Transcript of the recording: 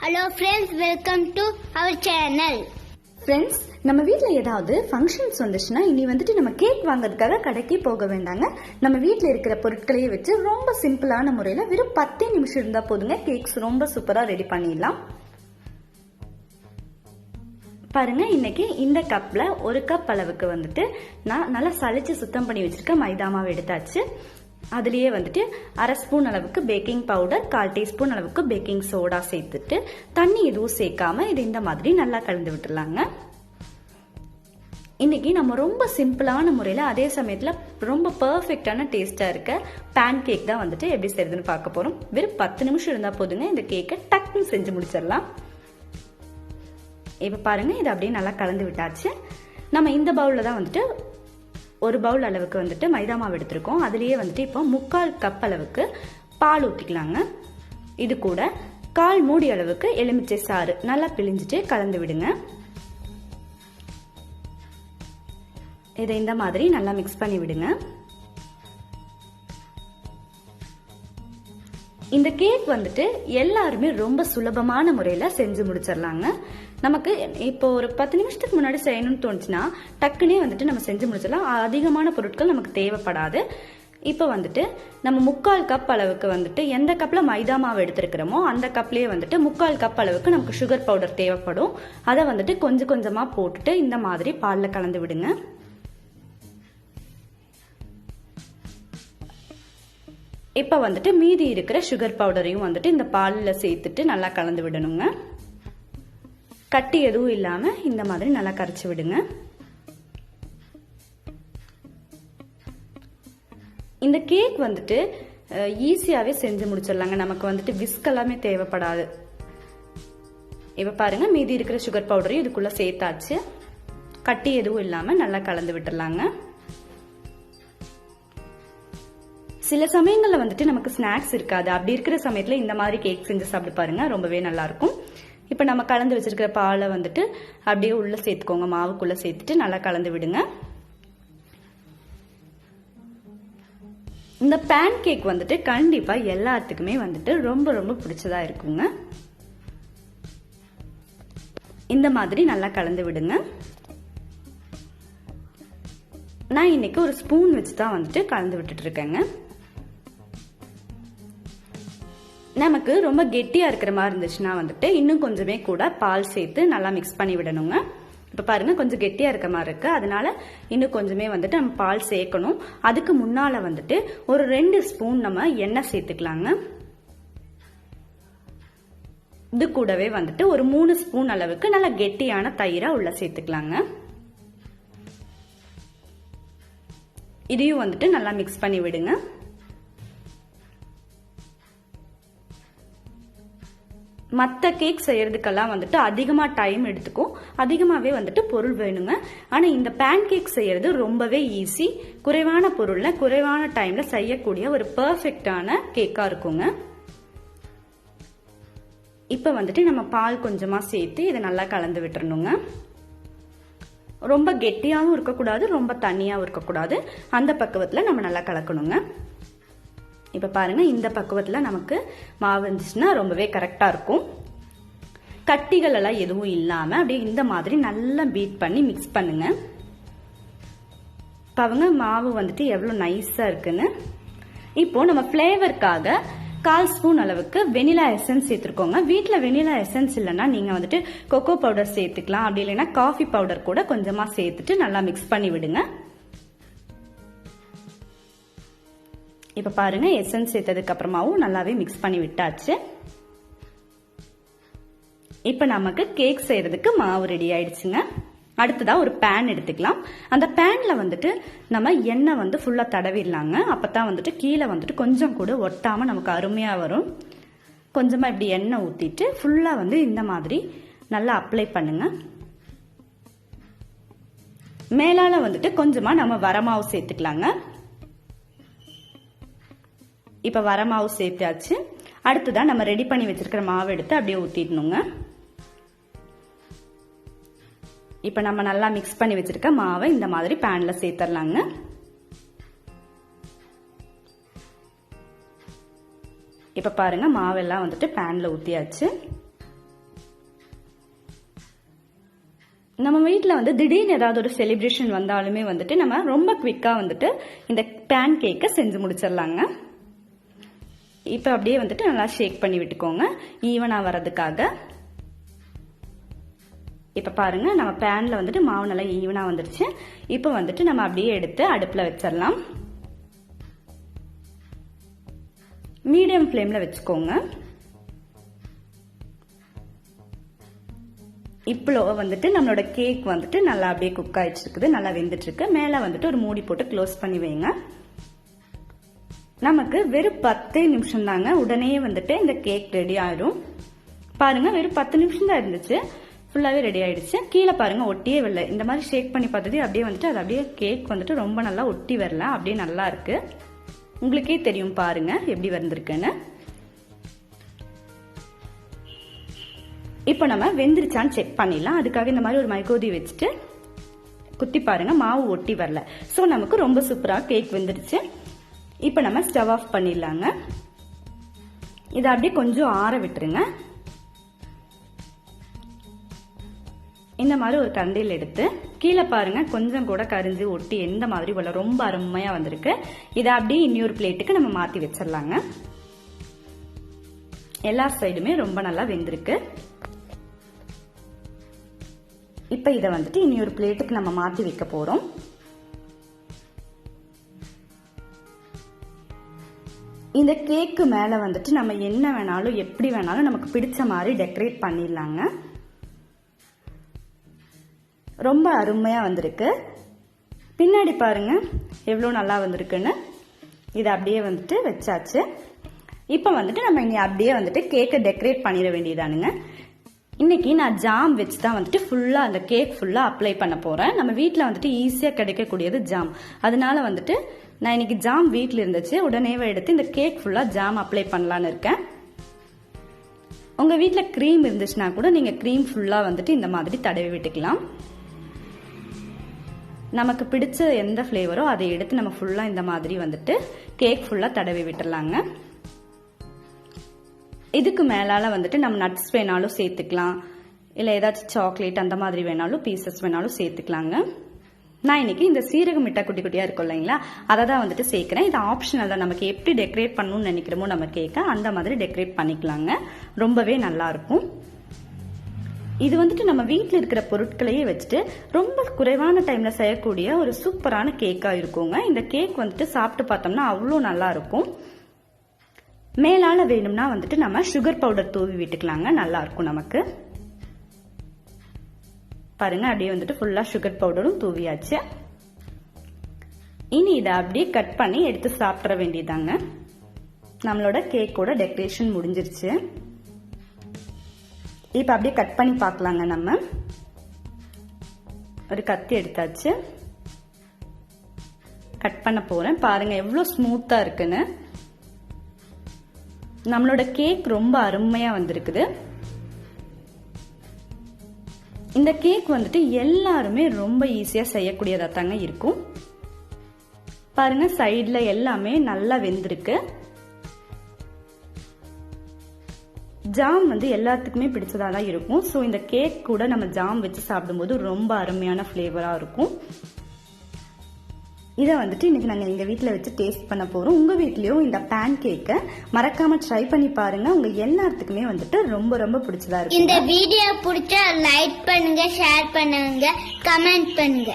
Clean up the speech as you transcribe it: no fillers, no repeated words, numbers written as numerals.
Hello friends, welcome to our channel. Friends, நம்ம வீட்ல ஏதாவது ஃபங்க்ஷன்ஸ் வந்துச்சுன்னா இனி வந்துட்டு நம்ம கேக் வாங்குறதுக்காக கடைக்கு போக வேண்டாங்க. நம்ம வீட்ல இருக்கிற பொருட்களையே வச்சு ரொம்ப சிம்பிளான முறையில் வெறும் 10 நிமிஷம் இருந்தா போதுங்க கேக்ஸ் ரொம்ப சூப்பரா ரெடி பண்ணிடலாம். பாருங்க, இன்னைக்கு இந்த கப்ல 1 கப் அளவுக்கு வந்துட்டு நான் நல்லா சலிச்சு சுத்தம் பண்ணி வச்சிருக்க மைதா மாவு எடுத்தாச்சு. அதுலயே வந்துட்டு 1/2 ஸ்பூன் அளவுக்கு பேக்கிங் பவுடர், 1/4 டீஸ்பூன் அளவுக்கு பேக்கிங் சோடா சேர்த்துட்டு தண்ணி எதுவும் சேர்க்காம இது இந்த மாதிரி நல்லா கலந்து விட்டுலாங்க. இன்னைக்கு நம்ம ரொம்ப சிம்பிளான முறையில் அதே சமயத்தில் ரொம்ப பர்ஃபெக்டான டேஸ்டா இருக்க பேன் கேக் தான் வந்துட்டு எப்படி செய்யறதுன்னு பார்க்க போறோம். வெறும் 10 நிமிஷம் இருந்தா போதுங்க இந்த கேக்கை டக்குன்னு செஞ்சு முடிச்சிடலாம். இப்ப பாருங்க, இது அப்படியே நல்லா கலந்து விட்டாச்சு. நம்ம இந்த பவுல்ல தான் வந்துட்டு 1 பவுல் அளவுக்கு வந்துட்டு மைதா மாவு எடுத்திருக்கோம். அதுலயே வந்துட்டு இப்போ 3/4 கப் அளவுக்கு பால் ஊற்றிக்கலாங்க. இது கூட 1/4 மூடி அளவுக்கு எலுமிச்சை சாறு நல்லா பிழிஞ்சிட்டு கலந்து விடுங்க. இதை இந்த மாதிரி நல்லா மிக்ஸ் பண்ணி விடுங்க. இந்த கேக் வந்துட்டு எல்லாருமே ரொம்ப சுலபமான முறையில செஞ்சு முடிச்சிடலாங்க. நமக்கு இப்போ ஒரு 10 நிமிஷத்துக்கு முன்னாடி செய்யணும்னு தோணுச்சுன்னா டக்குனே வந்துட்டு நம்ம செஞ்சு முடிச்சிடலாம். அதிகமான பொருட்கள் நமக்கு தேவைப்படாது. இப்போ வந்துட்டு நம்ம 3/4 கப் அளவுக்கு வந்துட்டு எந்த கப்ல மைதா மாவு எடுத்திருக்கிறோமோ அந்த கப்லயே வந்துட்டு 3/4 கப் அளவுக்கு நமக்கு சுகர் பவுடர் தேவைப்படும். அதை வந்துட்டு கொஞ்சம் கொஞ்சமா போட்டுட்டு இந்த மாதிரி பால்ல கலந்து விடுங்க. இப்ப வந்துட்டு மீதி இருக்கிற சுகர் பவுடரையும் வந்துட்டு இந்த பாலில் சேர்த்துட்டு நல்லா கலந்து விடணுங்க. கட்டி எதுவும் இல்லாம இந்த மாதிரி நல்லா கரைச்சி விடுங்க. இந்த கேக் வந்துட்டு ஈஸியாவே செஞ்சு முடிச்சிடலாங்க. நமக்கு வந்துட்டு விஸ்க் எல்லாமே தேவைப்படாது. இப்ப பாருங்க, மீதி இருக்கிற சுகர் பவுடரையும் இதுக்குள்ள சேர்த்தாச்சு. கட்டி எதுவும் இல்லாம நல்லா கலந்து விட்டுடலாங்க. சில சமயங்கள்ல வந்துட்டு நமக்கு ஸ்நாக்ஸ் இருக்காது. அப்படி இருக்கிற சமயத்துல இந்த மாதிரி கேக் செஞ்சு சாப்பிட்டு பாருங்க, ரொம்பவே நல்லா இருக்கும். இப்ப நம்ம கலந்து வச்சிருக்கிற பாலை வந்துட்டு அப்படியே உள்ள சேர்த்துக்கோங்க. மாவுக்குள்ள சேர்த்துட்டு நல்லா கலந்து விடுங்க. இந்த பேன் கேக் வந்துட்டு கண்டிப்பா எல்லாத்துக்குமே வந்துட்டு ரொம்ப ரொம்ப பிடிச்சதா இருக்குங்க. இந்த மாதிரி நல்லா கலந்து விடுங்க. நான் இன்னைக்கு ஒரு ஸ்பூன் வச்சு தான் வந்துட்டு கலந்து விட்டுட்டு இருக்கேங்க. நமக்கு ரொம்ப கெட்டியா இருக்கிற மாதிரி இருந்துச்சுன்னா வந்துட்டு இன்னும் கொஞ்சமே கூட பால் சேர்த்து நல்லா மிக்ஸ் பண்ணி விடணுங்க. இப்ப பாருங்க, கொஞ்சம் கெட்டியா இருக்க மாதிரி இருக்கு. அதனால இன்னும் கொஞ்சமே வந்துட்டு நம்ம பால் சேர்க்கணும். அதுக்கு முன்னால வந்துட்டு ஒரு 2 ஸ்பூன் நம்ம எண்ணெய் சேர்த்துக்கலாங்க. இது கூடவே வந்துட்டு ஒரு 3 ஸ்பூன் அளவுக்கு நல்ல கெட்டியான தயிரை உள்ள சேர்த்துக்கலாங்க. இதையும் வந்துட்டு நல்லா மிக்ஸ் பண்ணி விடுங்க. மற்ற கேக் செய்யறதுக்கெல்லாம் வந்துட்டு அதிகமா டைம் எடுத்துக்கும், அதிகமாவே வந்துட்டு பொருள் வேணுங்க. ஆனா இந்த பேன் கேக் செய்யறது ரொம்பவே ஈஸி. குறைவான பொருள்ல குறைவான டைம்ல செய்யக்கூடிய ஒரு பெர்ஃபெக்டான கேக்கா இருக்குங்க. இப்ப வந்துட்டு நம்ம பால் கொஞ்சமா சேர்த்து இதை நல்லா கலந்து விட்டுறணுங்க. ரொம்ப கெட்டியாவும் இருக்கக்கூடாது, ரொம்ப தண்ணியாவும் இருக்கக்கூடாது. அந்த பக்குவத்துல நம்ம நல்லா கலக்கணுங்க. இப்ப பாருங்க, இந்த பக்குவத்துல நமக்கு மாவு இருந்துச்சுன்னா ரொம்பவே கரெக்டா இருக்கும். கட்டிகள் எல்லாம் எதுவும் இல்லாம அப்படியே இந்த மாதிரி நல்லா பீட் பண்ணி மிக்ஸ் பண்ணுங்க. பாருங்க, மாவு வந்துட்டு எவ்வளவு நைஸா இருக்குன்னு. இப்போ நம்ம பிளேவருக்காக 1/4 ஸ்பூன் அளவுக்கு வெனிலா எசன்ஸ் சேர்த்துருக்கோங்க. வீட்டுல வெனிலா எசன்ஸ் இல்லைன்னா நீங்க வந்துட்டு கொக்கோ பவுடர் சேர்த்துக்கலாம். அப்படி இல்லைன்னா காஃபி பவுடர் கூட கொஞ்சமா சேர்த்துட்டு நல்லா மிக்ஸ் பண்ணி விடுங்க. இப்ப பாருங்க, எசன்ஸ் சேர்த்ததுக்கு அப்புறமாவும் நல்லாவே மிக்ஸ் பண்ணி விட்டாச்சு. இப்ப நமக்கு கேக் செய்யறதுக்கு மாவு ரெடி ஆயிடுச்சுங்க. அடுத்ததா ஒரு பேன் எடுத்துக்கலாம். அந்த பேன்ல வந்துட்டு நம்ம எண்ணெய் வந்து ஃபுல்லா தடவிடலாங்க. அப்பதான் வந்துட்டு கீழே வந்துட்டு கொஞ்சம் கூட ஒட்டாம நமக்கு அருமையா வரும். கொஞ்சமா இப்படி எண்ணெய் ஊத்திட்டு ஃபுல்லா வந்து இந்த மாதிரி நல்லா அப்ளை பண்ணுங்க. மேலால வந்துட்டு கொஞ்சமா நம்ம வரமாவு சேர்த்துக்கலாங்க. இப்ப வரமாவு சேர்த்தாச்சு. அடுத்ததான் நம்ம ரெடி பண்ணி வச்சிருக்கிற மாவு எடுத்து அப்படியே ஊத்திடணுங்க. இப்ப நம்ம நல்லா மிக்ஸ் பண்ணி வச்சிருக்க மாவை இந்த மாதிரி பேன்ல சேர்த்துடலாங்க. இப்ப பாருங்க, மாவெல்லாம் வந்துட்டு பேன்ல ஊத்தியாச்சு. நம்ம வீட்டில் வந்து திடீர்னு ஏதாவது ஒரு செலிப்ரேஷன் வந்தாலுமே வந்துட்டு நம்ம ரொம்ப குவிக்காக வந்துட்டு இந்த பேன் கேக்கை செஞ்சு முடிச்சிடலாங்க. இப்போ அப்படியே வந்துட்டு நல்லா ஷேக் பண்ணி விட்டுக்கோங்க ஈவனாக வர்றதுக்காக. இப்போ பாருங்க நம்ம பேனில் வந்துட்டு மாவு நல்லா ஈவனாக வந்துடுச்சு. இப்போ வந்துட்டு நம்ம அப்படியே எடுத்து அடுப்பில் வச்சிடலாம். மீடியம் ஃப்ளேமில் வச்சுக்கோங்க. இப்போ வந்துட்டு நம்மளோட கேக் வந்துட்டு நல்லா அப்படியே குக் ஆயிடுச்சு, நல்லா வெந்துட்டு இருக்கு. மேலே வந்துட்டு ஒரு மூடி போட்டு க்ளோஸ் பண்ணி வைங்க. நமக்கு வெறும் 10 நிமிஷம் தாங்க, உடனே வந்துட்டு இந்த கேக் ரெடி ஆயிடும். பாருங்க வெறும் 10 நிமிஷம் தான் இருந்துச்சு, ஃபுல்லாவே ரெடி ஆயிடுச்சு. கீழே பாருங்க ஒட்டியே வரல. இந்த மாதிரி ஷேக் பண்ணி பார்த்தது அப்படியே வந்துட்டு அது அப்படியே கேக் வந்துட்டு ரொம்ப நல்லா ஒட்டி வரல, அப்படியே நல்லா இருக்கு. உங்களுக்கே தெரியும் பாருங்க எப்படி வந்திருக்குன்னு. இப்போ நம்ம வெந்துருச்சான்னு செக் பண்ணிடலாம். அதுக்காக இந்த மாதிரி ஒரு மைகோதி வச்சுட்டு குத்தி பாருங்க, மாவு ஒட்டி வரல. ஸோ நமக்கு ரொம்ப சூப்பராக கேக் வெந்துருச்சு. இப்போ நம்ம ஸ்டவ் ஆஃப் பண்ணிடலாங்க. இதை அப்படியே கொஞ்சம் ஆற விட்டுருங்க. இந்த மாதிரி ஒரு கரண்டியில் எடுத்து கீழே பாருங்க கொஞ்சம் கூட கரிஞ்சு ஒட்டி எந்த மாதிரி போல ரொம்ப அருமையா வந்திருக்கு. இதை அப்படியே இன்னொரு பிளேட்டுக்கு நம்ம மாத்தி வச்சிடலாங்க. எல்லா சைடுமே ரொம்ப நல்லா வெந்திருக்கு. இப்ப இதை வந்துட்டு இன்னொரு பிளேட்டுக்கு நம்ம மாத்தி வைக்க போறோம். இந்த கேக்கு மேல வந்துட்டு நம்ம என்ன வேணாலும் எப்படி வேணாலும் நமக்கு பிடிச்ச மாதிரி டெக்கரேட் பண்ணிடலாங்க. ரொம்ப அருமையா வந்திருக்கு. பின்னாடி பாருங்க எவ்வளவு நல்லா வந்திருக்குன்னு. இதை அப்படியே வந்துட்டு வச்சாச்சு. இப்போ வந்துட்டு நம்ம இனி அப்படியே வந்துட்டு கேக்கை டெக்கரேட் பண்ணிட வேண்டியதானுங்க. இன்னைக்கு நான் ஜாம் வச்சு தான் வந்துட்டு ஃபுல்லா அந்த கேக் ஃபுல்லா அப்ளை பண்ண போறேன். நம்ம வீட்டில் வந்துட்டு ஈஸியா கிடைக்கக்கூடியது ஜாம். அதனால வந்துட்டு நான் இன்னைக்கு ஜாம் வீட்டில் இருந்துச்சு, உடனே எடுத்து இந்த கேக் ஃபுல்லா ஜாம் அப்ளை பண்ணலான்னு இருக்கேன். உங்க வீட்டில் க்ரீம் இருந்துச்சுன்னா கூட நீங்க க்ரீம் ஃபுல்லா வந்துட்டு இந்த மாதிரி தடவி விட்டுக்கலாம். நமக்கு பிடிச்ச எந்த ஃப்ளேவரோ அதை எடுத்து நம்ம ஃபுல்லா இந்த மாதிரி வந்துட்டு கேக் ஃபுல்லா தடவி விட்டுறலாங்க. இதுக்கு மேலால வந்துட்டு நம்ம நட்ஸ் வேணாலும் சேர்த்துக்கலாம், இல்லை ஏதாச்சும் சாக்லேட் அந்த மாதிரி வேணாலும் பீசஸ் வேணாலும் சேர்த்துக்கலாங்க. நான் இன்னைக்கு இந்த சீரகம் மிட்டா குட்டி குட்டியா இருக்கும் இல்லைங்களா, அதை தான் வந்துட்டு சேர்க்கிறேன். இது ஆப்ஷனல் தான், நமக்கு எப்படி டெக்கரேட் பண்ணணும்னு நினைக்கிறோமோ நம்ம கேக்க அந்த மாதிரி டெக்கரேட் பண்ணிக்கலாங்க. ரொம்பவே நல்லா இருக்கும். இது வந்துட்டு நம்ம வீட்டில் இருக்கிற பொருட்களையே வச்சுட்டு ரொம்ப குறைவான டைம்ல செய்யக்கூடிய ஒரு சூப்பரான கேக்கா இருக்குங்க. இந்த கேக் வந்துட்டு சாப்பிட்டு பார்த்தோம்னா அவ்வளோ நல்லா இருக்கும். மேலால வேணும்னா வந்துட்டு நம்ம சுகர் பவுடர் தூவி விட்டுக்கலாங்க, நல்லா இருக்கும் நமக்கு. பாருங்க அப்படியே வந்துட்டு ஃபுல்லா சுகர் பவுடரும் தூவியாச்சு. இனி இதை அப்படியே கட் பண்ணி எடுத்து சாப்பிட வேண்டியதாங்க. நம்மளோட கேக்கோட டெக்கரேஷன் முடிஞ்சிருச்சு. இப்ப அப்படியே கட் பண்ணி பார்க்கலாங்க. நம்ம ஒரு கத்தி எடுத்தாச்சு, கட் பண்ண போறேன். பாருங்க எவ்வளவு ஸ்மூத்தா இருக்குன்னு. நம்மளோட கேக் ரொம்ப அருமையா வந்திருக்குது. இந்த கேக் வந்துட்டு எல்லாருமே ரொம்ப ஈஸியா செய்யக்கூடியதா தாங்க இருக்கும். பாருங்க சைடுல எல்லாமே நல்லா வெந்திருக்கு. ஜாம் வந்து எல்லாத்துக்குமே பிடிச்சதா தான் இருக்கும். ஸோ இந்த கேக் கூட நம்ம ஜாம் வச்சு சாப்பிடும்போது ரொம்ப அருமையான ஃப்ளேவரா இருக்கும். இதை வந்துட்டு இன்னைக்கு நாங்கள் எங்கள் வீட்டில் வச்சு டேஸ்ட் பண்ண போகிறோம். உங்கள் வீட்லேயும் இந்த பேன் கேக்கை மறக்காம ட்ரை பண்ணி பாருங்க. உங்க எல்லாத்துக்குமே வந்துட்டு ரொம்ப ரொம்ப பிடிச்சதா இருக்கும். இந்த வீடியோ பிடிச்சா லைக் பண்ணுங்க, ஷேர் பண்ணுங்க, கமெண்ட் பண்ணுங்க.